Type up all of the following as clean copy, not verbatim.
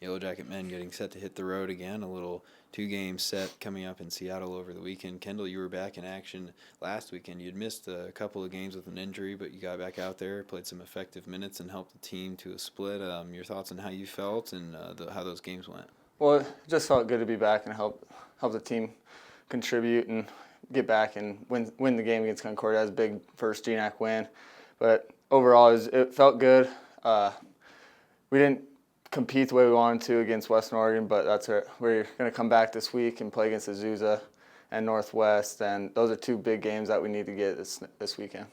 Yellowjacket men getting set to hit the road again. A little two-game set coming up in Seattle over the weekend. Kendall, you were back in action last weekend. You'd missed a couple of games with an injury, but you got back out there, played some effective minutes, and helped the team to a split. Your thoughts on how you felt and how those games went? Well, it just felt good to be back and help the team contribute and get back and win the game against Concordia. That was a big first GNAC win. But overall, it felt good. We didn't compete the way we wanted to against Western Oregon, but that's it. We're going to come back this week and play against Azusa and Northwest, and those are two big games that we need to get this weekend.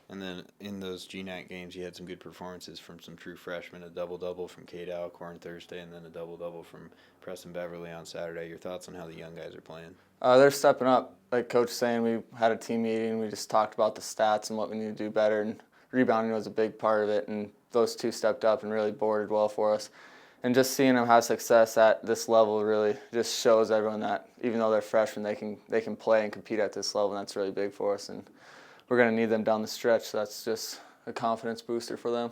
And then in those GNAC games, you had some good performances from some true freshmen, a double-double from Cade Alcorn Thursday, and then a double-double from Preston Beverly on Saturday. Your thoughts on how the young guys are playing? They're stepping up. Like Coach was saying, we had a team meeting. We just talked about the stats and what we need to do better, and rebounding was a big part of it, and those two stepped up and really boarded well for us. And just seeing them have success at this level really just shows everyone that even though they're freshmen, they can play and compete at this level, and that's really big for us. And we're going to need them down the stretch, so that's just a confidence booster for them.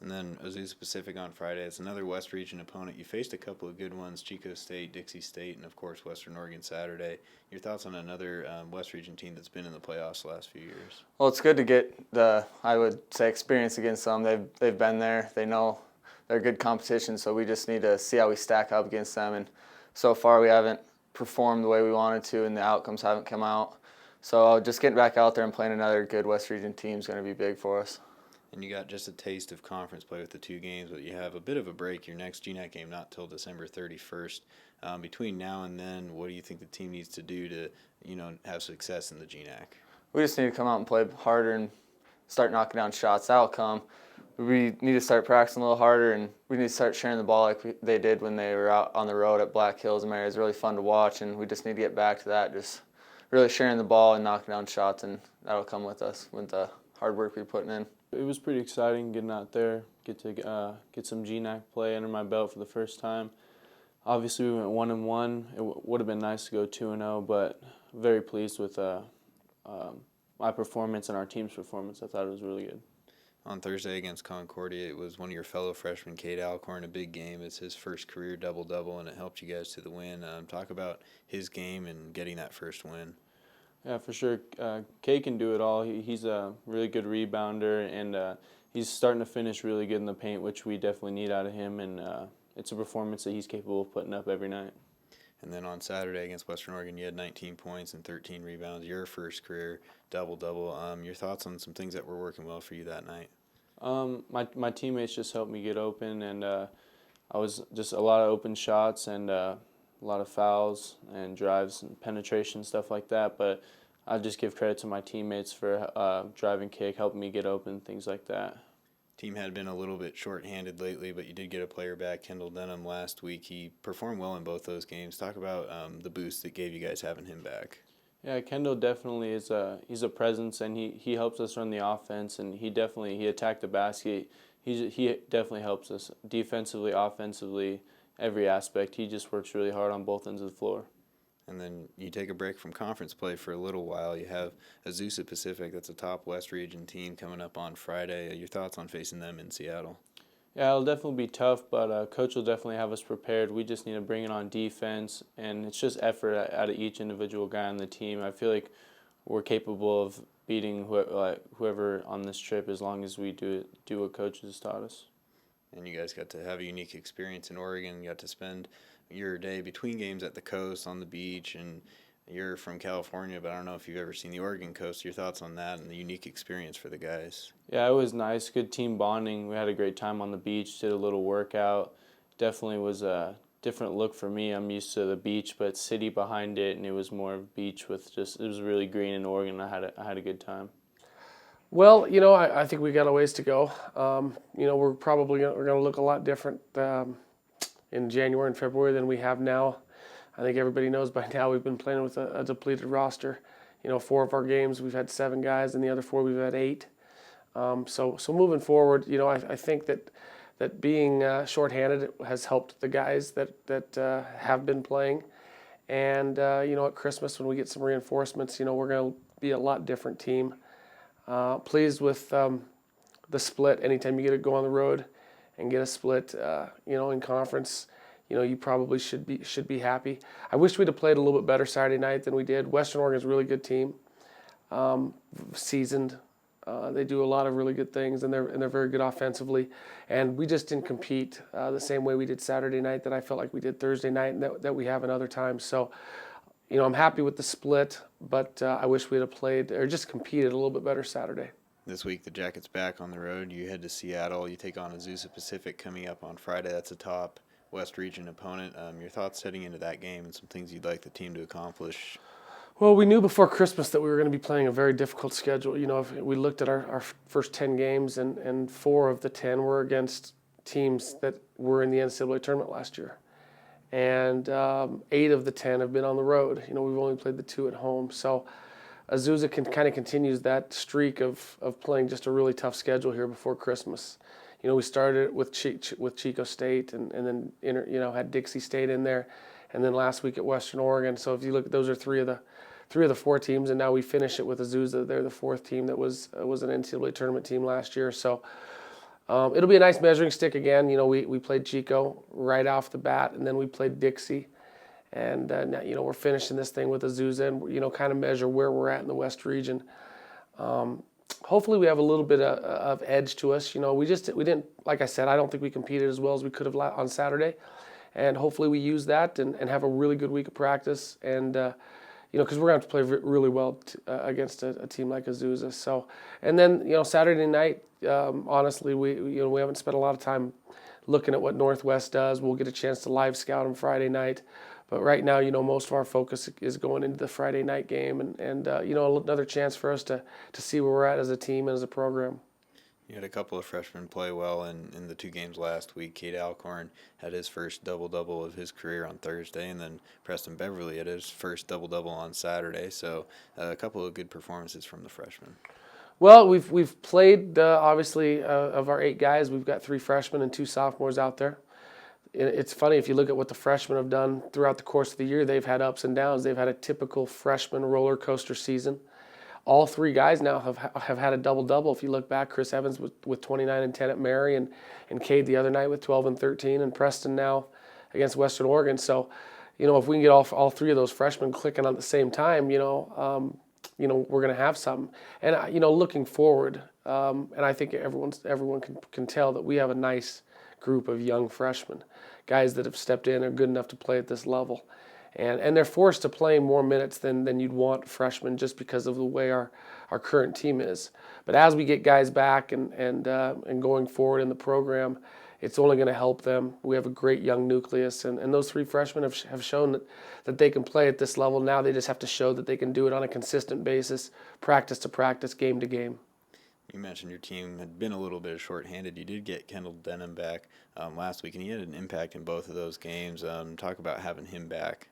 And then Azusa Pacific on Friday. It's another West Region opponent. You faced a couple of good ones, Chico State, Dixie State, and, of course, Western Oregon Saturday. Your thoughts on another West Region team that's been in the playoffs the last few years? Well, it's good to get I would say, experience against them. They've been there. They know they're good competition, so we just need to see how we stack up against them. And so far we haven't performed the way we wanted to, and the outcomes haven't come out. So just getting back out there and playing another good West Region team is going to be big for us. And you got just a taste of conference play with the two games, but you have a bit of a break. Your next GNAC game not till December 31st. Between now and then, what do you think the team needs to do to, have success in the GNAC? We just need to come out and play harder and start knocking down shots. That'll come. We need to start practicing a little harder, and we need to start sharing the ball like they did when they were out on the road at Black Hills and Mary. It was really fun to watch, and we just need to get back to that, just really sharing the ball and knocking down shots, and that'll come with us with the hard work we're putting in. It was pretty exciting getting out there, get some GNAC play under my belt for the first time. Obviously, we went 1-1. It would have been nice to go 2-0, but very pleased with my performance and our team's performance. I thought it was really good. On Thursday against Concordia, it was one of your fellow freshmen, Cade Alcorn, a big game. It's his first career double-double, and it helped you guys to the win. Talk about his game and getting that first win. Yeah, for sure. Cade can do it all. He's a really good rebounder, and he's starting to finish really good in the paint, which we definitely need out of him, and it's a performance that he's capable of putting up every night. And then on Saturday against Western Oregon, you had 19 points and 13 rebounds, your first career double-double. Your thoughts on some things that were working well for you that night? My teammates just helped me get open, and I was just a lot of open shots and a lot of fouls and drives and penetration, stuff like that. But I just give credit to my teammates for driving kick, helping me get open, things like that. Team had been a little bit short-handed lately, but you did get a player back, Kendall Denim, last week. He performed well in both those games. Talk about the boost that gave you guys having him back. Yeah, Kendall definitely is he's a presence, and he helps us run the offense, and he attacked the basket. He definitely helps us defensively, offensively, every aspect. He just works really hard on both ends of the floor. And then you take a break from conference play for a little while. You have Azusa Pacific, that's a top West Region team, coming up on Friday. Your thoughts on facing them in Seattle? Yeah, it'll definitely be tough, but Coach will definitely have us prepared. We just need to bring it on defense, and it's just effort out of each individual guy on the team. I feel like we're capable of beating whoever on this trip as long as we do what Coach has taught us. And you guys got to have a unique experience in Oregon. You got to spend your day between games at the coast, on the beach, and you're from California, but I don't know if you've ever seen the Oregon coast. Your thoughts on that and the unique experience for the guys? Yeah, it was nice. Good team bonding. We had a great time on the beach, did a little workout. Definitely was a different look for me. I'm used to the beach, but city behind it, and it was more beach with it was really green in Oregon. I had a good time. Well, I think we got a ways to go. We're probably going to look a lot different in January and February than we have now. I think everybody knows by now we've been playing with a depleted roster. 4 of our games we've had 7 guys, and the other 4 we've had 8. So moving forward, I think that being shorthanded has helped the guys that have been playing. And at Christmas when we get some reinforcements, we're going to be a lot different team. Pleased with the split anytime you get to go on the road and get a split, in conference, you probably should be happy. I wish we'd have played a little bit better Saturday night than we did. Western Oregon's a really good team, seasoned. They do a lot of really good things, and they're very good offensively. And we just didn't compete the same way we did Saturday night that I felt like we did Thursday night, and that we have in other times. So, I'm happy with the split, but I wish we'd have played or just competed a little bit better Saturday. This week, the Jackets back on the road. You head to Seattle. You take on Azusa Pacific coming up on Friday. That's a top West Region opponent. Your thoughts heading into that game and some things you'd like the team to accomplish? Well, we knew before Christmas that we were going to be playing a very difficult schedule. If we looked at our first 10 games, and 4 of the 10 were against teams that were in the NCAA tournament last year. And 8 of the 10 have been on the road. We've only played the 2 at home. So Azusa kind of continues that streak of playing just a really tough schedule here before Christmas. We started with Chico State, and then had Dixie State in there, and then last week at Western Oregon. So if you look, those are 3 of the 4 teams, and now we finish it with Azusa. They're the 4th team that was an NCAA tournament team last year. So it'll be a nice measuring stick again. We played Chico right off the bat, and then we played Dixie. And now, we're finishing this thing with Azusa, and kind of measure where we're at in the West Region. Hopefully, we have a little bit of edge to us. We didn't, like I said, I don't think we competed as well as we could have on Saturday, and hopefully we use that and have a really good week of practice. And because we're going to have to play really well against a team like Azusa. So, and then Saturday night, honestly, we haven't spent a lot of time looking at what Northwest does. We'll get a chance to live scout them Friday night. But right now, most of our focus is going into the Friday night game, and another chance for us to see where we're at as a team and as a program. You had a couple of freshmen play well in the 2 games last week. Cade Alcorn had his first double-double of his career on Thursday, and then Preston Beverly had his first double-double on Saturday. So a couple of good performances from the freshmen. Well, we've played, obviously, of our 8 guys, we've got 3 freshmen and 2 sophomores out there. It's funny, if you look at what the freshmen have done throughout the course of the year, they've had ups and downs. They've had a typical freshman roller coaster season. All 3 guys now have had a double-double. If you look back, Chris Evans with 29 and 10 at Mary, and Cade the other night with 12 and 13, and Preston now against Western Oregon. So, if we can get all 3 of those freshmen clicking at the same time, we're going to have something. And looking forward, and I think everyone can tell that we have a nice group of young freshmen, guys that have stepped in, are good enough to play at this level. And they're forced to play more minutes than you'd want freshmen just because of the way our current team is. But as we get guys back and going forward in the program, it's only going to help them. We have a great young nucleus, and those 3 freshmen have shown that they can play at this level. Now they just have to show that they can do it on a consistent basis, practice to practice, game to game. You mentioned your team had been a little bit shorthanded. You did get Kendall Denim back last week, and he had an impact in both of those games. Talk about having him back.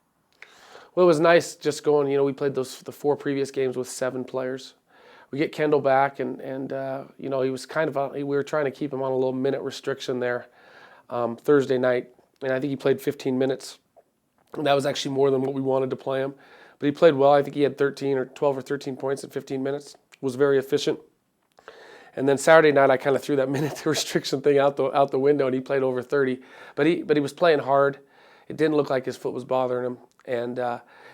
Well, it was nice just going, we played the 4 previous games with 7 players. We get Kendall back, and he was we were trying to keep him on a little minute restriction there Thursday night, and I think he played 15 minutes. And that was actually more than what we wanted to play him. But he played well. I think he had 12 or 13 points in 15 minutes. Was very efficient. And then Saturday night, I kind of threw that minute restriction thing out the window, and he played over 30. But he was playing hard. It didn't look like his foot was bothering him. And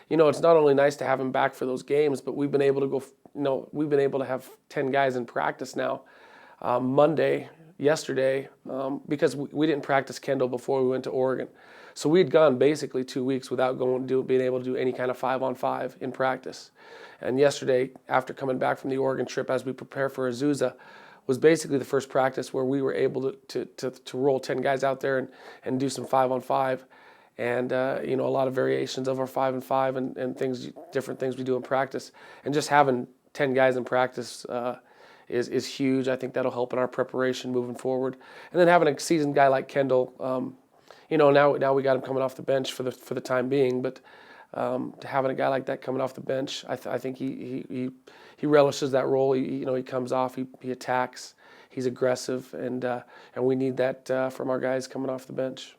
it's not only nice to have him back for those games, but we've been able to have 10 guys in practice now. Yesterday, because we didn't practice Kendall before we went to Oregon. So we had gone basically 2 weeks without being able to do any kind of 5-on-5 in practice. And yesterday, after coming back from the Oregon trip, as we prepare for Azusa, was basically the first practice where we were able to roll 10 guys out there and do some 5-on-5. And a lot of variations of our 5-on-5 and different things we do in practice. And just having 10 guys in practice is huge. I think that'll help in our preparation moving forward. And then having a seasoned guy like Kendall, now we got him coming off the bench for the time being. But having a guy like that coming off the bench, I think he relishes that role. He comes off, he attacks, he's aggressive, and we need that from our guys coming off the bench.